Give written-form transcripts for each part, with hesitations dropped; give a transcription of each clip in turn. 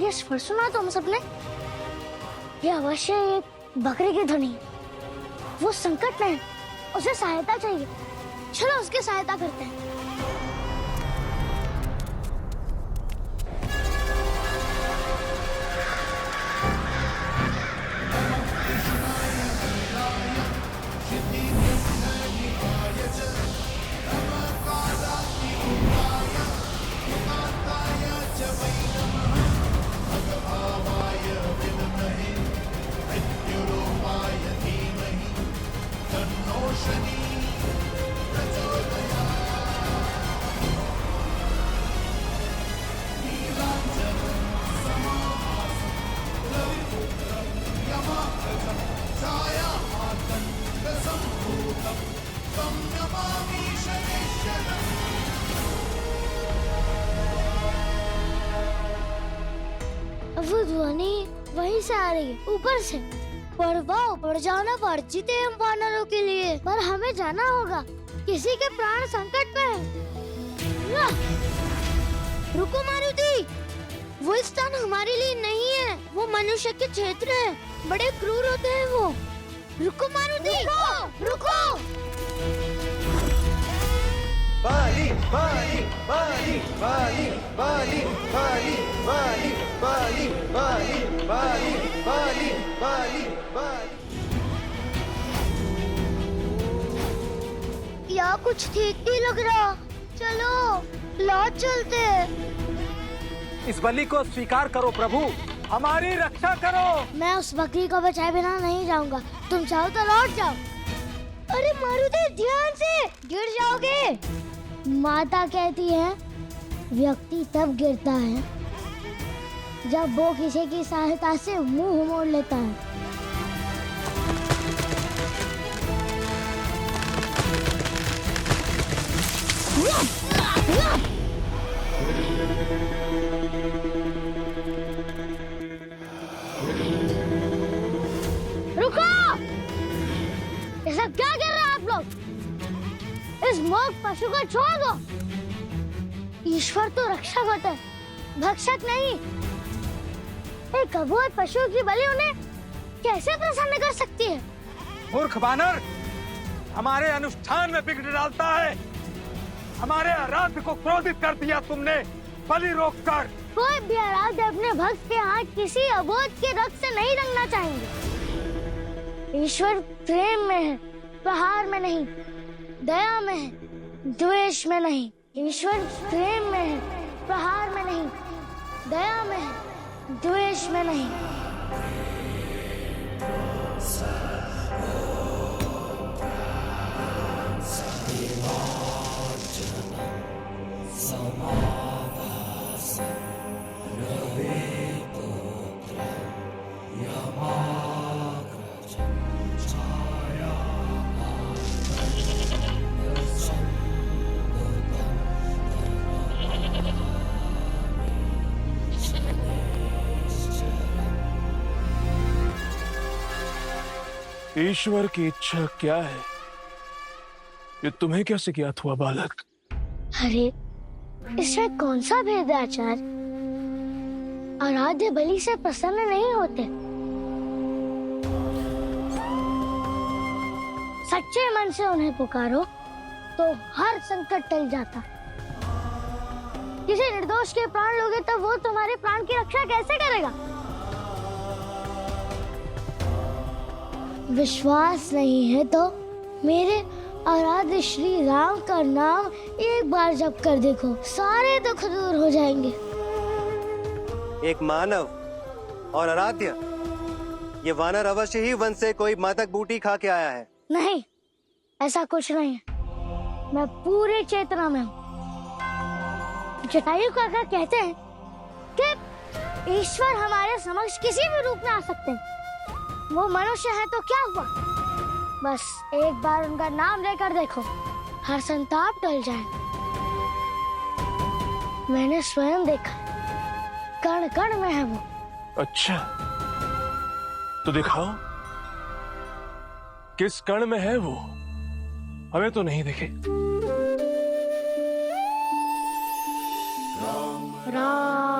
ये स्वर सुना तुम सबने? ये अवश्य एक बकरी की ध्वनि है। वो संकट में है, उसे सहायता चाहिए। चलो उसकी सहायता करते हैं। वो ध्वनि वहीं से आ रही है, ऊपर से। परवाह बढ़ जाना वर्जित है हम वानरों के लिए, पर हमें जाना होगा। किसी के प्राण संकट में है। रुको मारुति, वो स्थान हमारे लिए नहीं है। वो मनुष्य के क्षेत्र है, बड़े क्रूर होते हैं वो। रुको मारुति, रुको। बाली बाली बाली बाली बाली बाली बाली बाली बाली बाली बाली बाली बाली। या कुछ ठीक नहीं लग रहा। चलो लौट चलते हैं। इस बलि को स्वीकार करो प्रभु, हमारी रक्षा करो। मैं उस बकरी को बचाए बिना नहीं जाऊंगा। तुम चाहो तो लौट जाओ। अरे मारुति, ध्यान से, गिर जाओगे। माता कहती है व्यक्ति तब गिरता है जब वो किसी की सहायता से मुंह मोड़ लेता है। रुको! ये सब क्या कर रहे हैं आप लोग? इस मूर्ख पशु को छोड़ दो। ईश्वर तो रक्षक है, भक्षक नहीं। एक अबोध पशु की बलि उन्हें कैसे प्रसन्न कर सकती है? मूर्ख बानर, हमारे अनुष्ठान में विघ्न डालता है। हमारे आराध्य को क्रोधित कर दिया तुमने बलि रोककर। कोई भी आराध्य अपने भक्त के हाथ किसी अबोध के रक्त से नहीं रंगना चाहेंगे। ईश्वर प्रेम में है, प्रहार में नहीं। दया में है, द्वेष में नहीं। ईश्वर प्रेम में है, प्रहार में नहीं। दया में है, द्वेष में नहीं। ईश्वर की इच्छा क्या है, ये तुम्हें कैसे ज्ञात हुआ बालक? अरे इसमें कौन सा भेद है आचार्य? आराध्य बलि से प्रसन्न नहीं होते। सच्चे मन से उन्हें पुकारो तो हर संकट टल जाता। किसी निर्दोष के प्राण लोगे तो वो तुम्हारे प्राण की रक्षा कैसे करेगा? विश्वास नहीं है तो मेरे आराध्य श्री राम का नाम एक बार जप कर देखो, सारे दुख दूर हो जाएंगे। एक मानव और आराध्य, ये वानर अवश्य ही वन से कोई मादक बूटी खा के आया है। नहीं, ऐसा कुछ नहीं है। मैं पूरे चेतना में हूँ। जटायु काका कहते हैं कि ईश्वर हमारे समक्ष किसी भी रूप में आ सकते हैं। वो मनुष्य है तो क्या हुआ? बस एक बार उनका नाम लेकर देखो, हर संताप टल जाए। मैंने स्वयं देखा, कण कण में है वो। अच्छा, तो दिखाओ किस कण में है वो, हमें तो नहीं दिखे। राम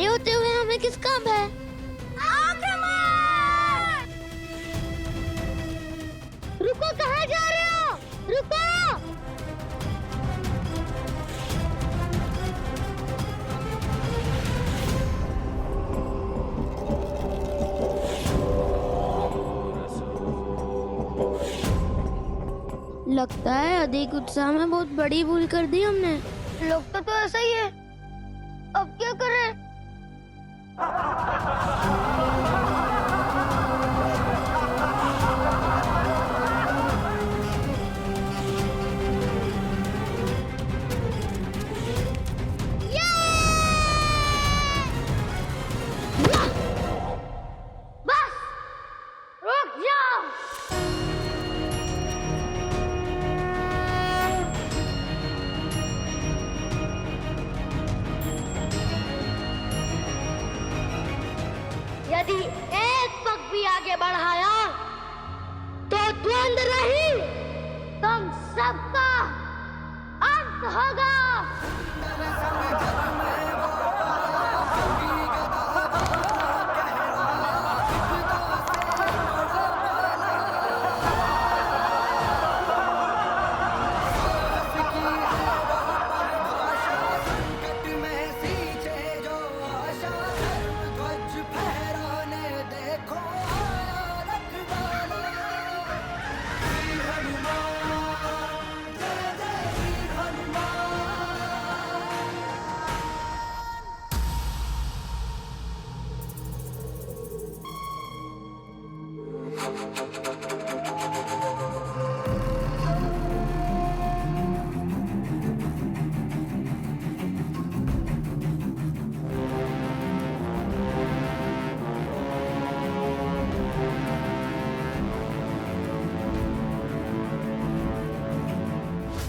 तुम्हारे होते हुए हमें किस काम है? आक्रमण! रुको, कहाँ जा रहे हो? रुको! लगता है अधिक उत्साह में बहुत बड़ी भूल कर दी हमने। लगता तो ऐसा ही है। अब क्या करें? बस, रुक जाओ। यदि एक पग भी आगे बढ़ाया तो द्वंद्व रही, तुम सबका अंत होगा।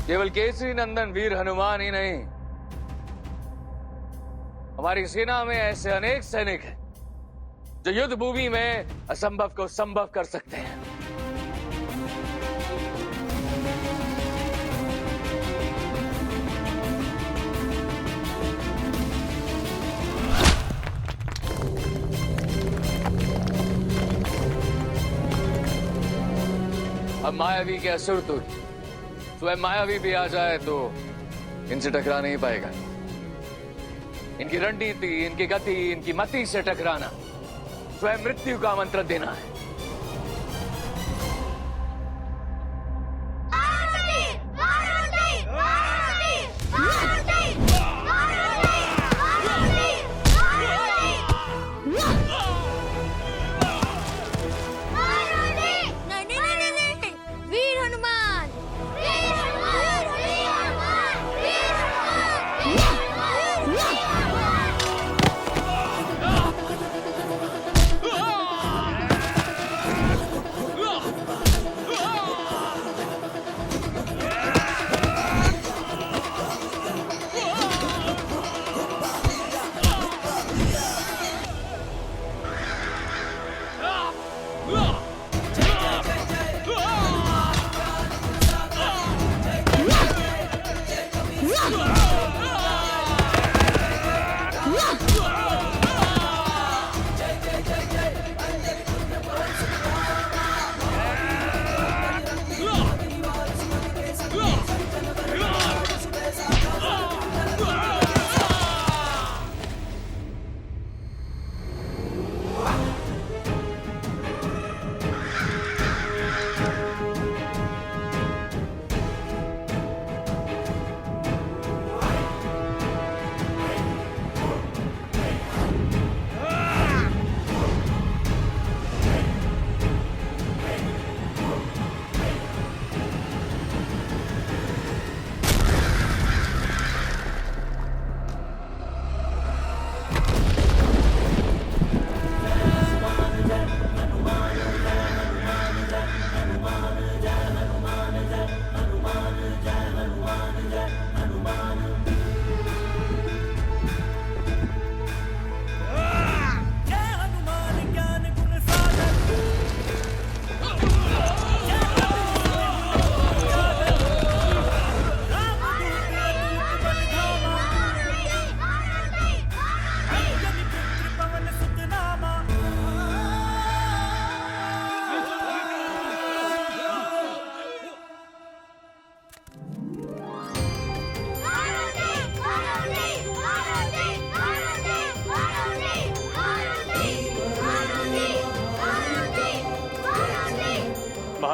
केवल केसरी नंदन वीर हनुमान ही नहीं, हमारी सेना में ऐसे अनेक सैनिक हैं जो युद्ध भूमि में असंभव को संभव कर सकते हैं। अब मायावी के असुर तो स्वयं मायावी भी आ जाए तो इनसे टकरा नहीं पाएगा। इनकी रणनीति, इनकी गति, इनकी मति से टकराना स्वयं मृत्यु का आमंत्रण देना है।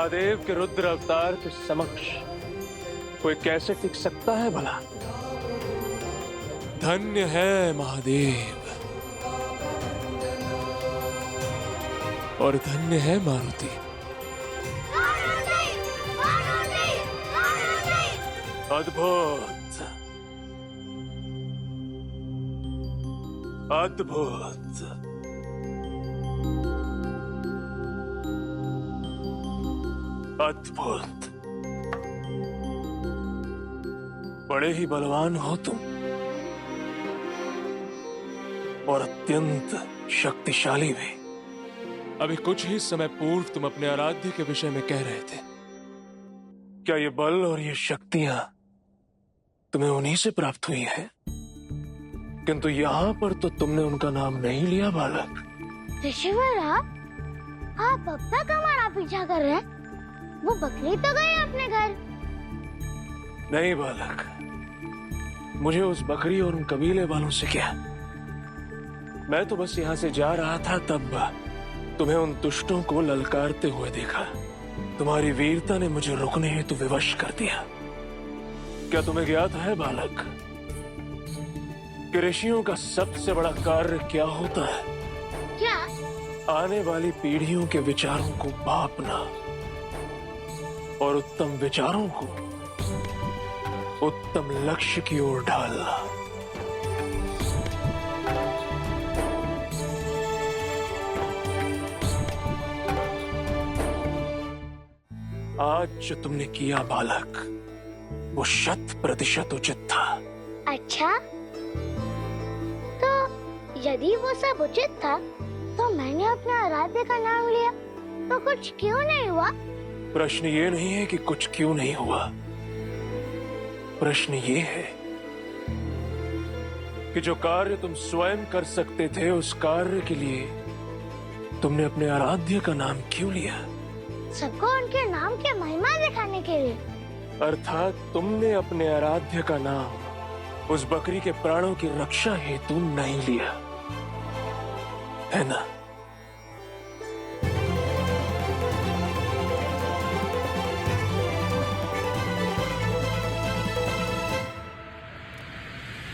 महादेव के रुद्र अवतार के समक्ष कोई कैसे टिक सकता है भला? धन्य है महादेव और धन्य है मारुति। अद्भुत, अद्भुत। अद्भुत। बड़े ही बलवान हो तुम और अत्यंत शक्तिशाली भी। अभी कुछ ही समय पूर्व तुम अपने आराध्य के विषय में कह रहे थे। क्या ये बल और ये शक्तियां तुम्हें उन्हीं से प्राप्त हुई हैं? किंतु यहां पर तो तुमने उनका नाम नहीं लिया बालक। ऋषिवर, आप अब तक हमारा पीछा कर रहे हैं? वो बकरी तो गई अपने घर। नहीं बालक, मुझे उस बकरी और उन कबीले वालों से क्या। मैं तो बस यहाँ से जा रहा था, तब तुम्हें उन दुष्टों को ललकारते हुए देखा। तुम्हारी वीरता ने मुझे रुकने हेतु विवश कर दिया। क्या तुम्हें ज्ञात है बालक कि ऋषियों का सबसे बड़ा कार्य क्या होता है? क्या? आने वाली पीढ़ियों के विचारों को भांपना और उत्तम विचारों को उत्तम लक्ष्य की ओर ढालना। आज जो तुमने किया बालक, वो 100% उचित था। अच्छा, तो यदि वो सब उचित था, तो मैंने अपने आराध्य का नाम लिया, तो कुछ क्यों नहीं हुआ? प्रश्न ये नहीं है कि कुछ क्यों नहीं हुआ। प्रश्न ये है कि जो कार्य तुम स्वयं कर सकते थे, उस कार्य के लिए तुमने अपने आराध्य का नाम क्यों लिया? सबको उनके नाम की महिमा दिखाने के लिए। अर्थात तुमने अपने आराध्य का नाम उस बकरी के प्राणों की रक्षा हेतु नहीं लिया, है ना?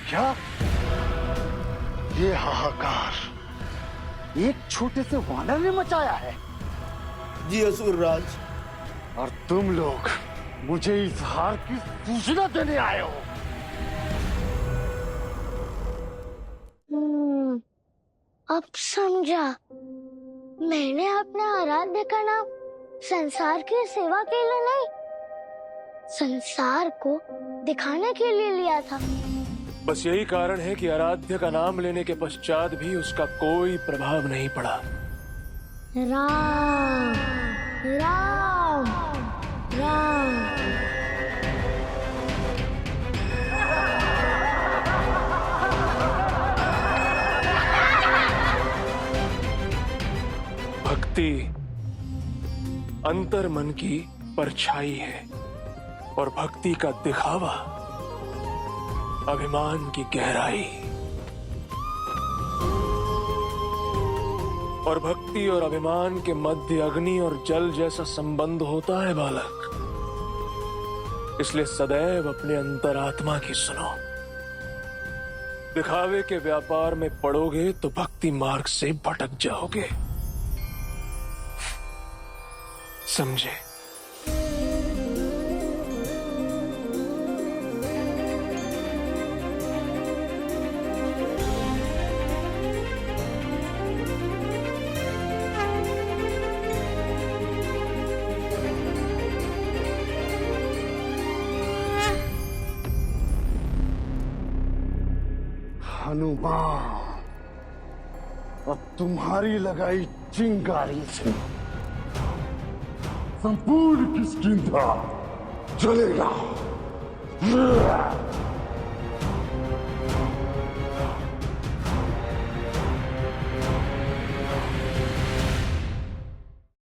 क्या ये हाहाकार एक छोटे से वानर ने मचाया है? जी असुरराज। और तुम लोग मुझे इस हार की सूचना देने आए हो? अब समझा। मैंने अपने आराध्य का नाम संसार की सेवा के लिए नहीं, संसार को दिखाने के लिए लिया था। बस यही कारण है कि आराध्य का नाम लेने के पश्चात भी उसका कोई प्रभाव नहीं पड़ा। राम राम राम। भक्ति अंतर मन की परछाई है और भक्ति का दिखावा अभिमान की गहराई। और भक्ति और अभिमान के मध्य अग्नि और जल जैसा संबंध होता है बालक। इसलिए सदैव अपने अंतरात्मा की सुनो। दिखावे के व्यापार में पड़ोगे तो भक्ति मार्ग से भटक जाओगे। समझे? हनुमान, अब तुम्हारी लगाई चिंगारी से संपूर्ण किष्किंधा जलेगा।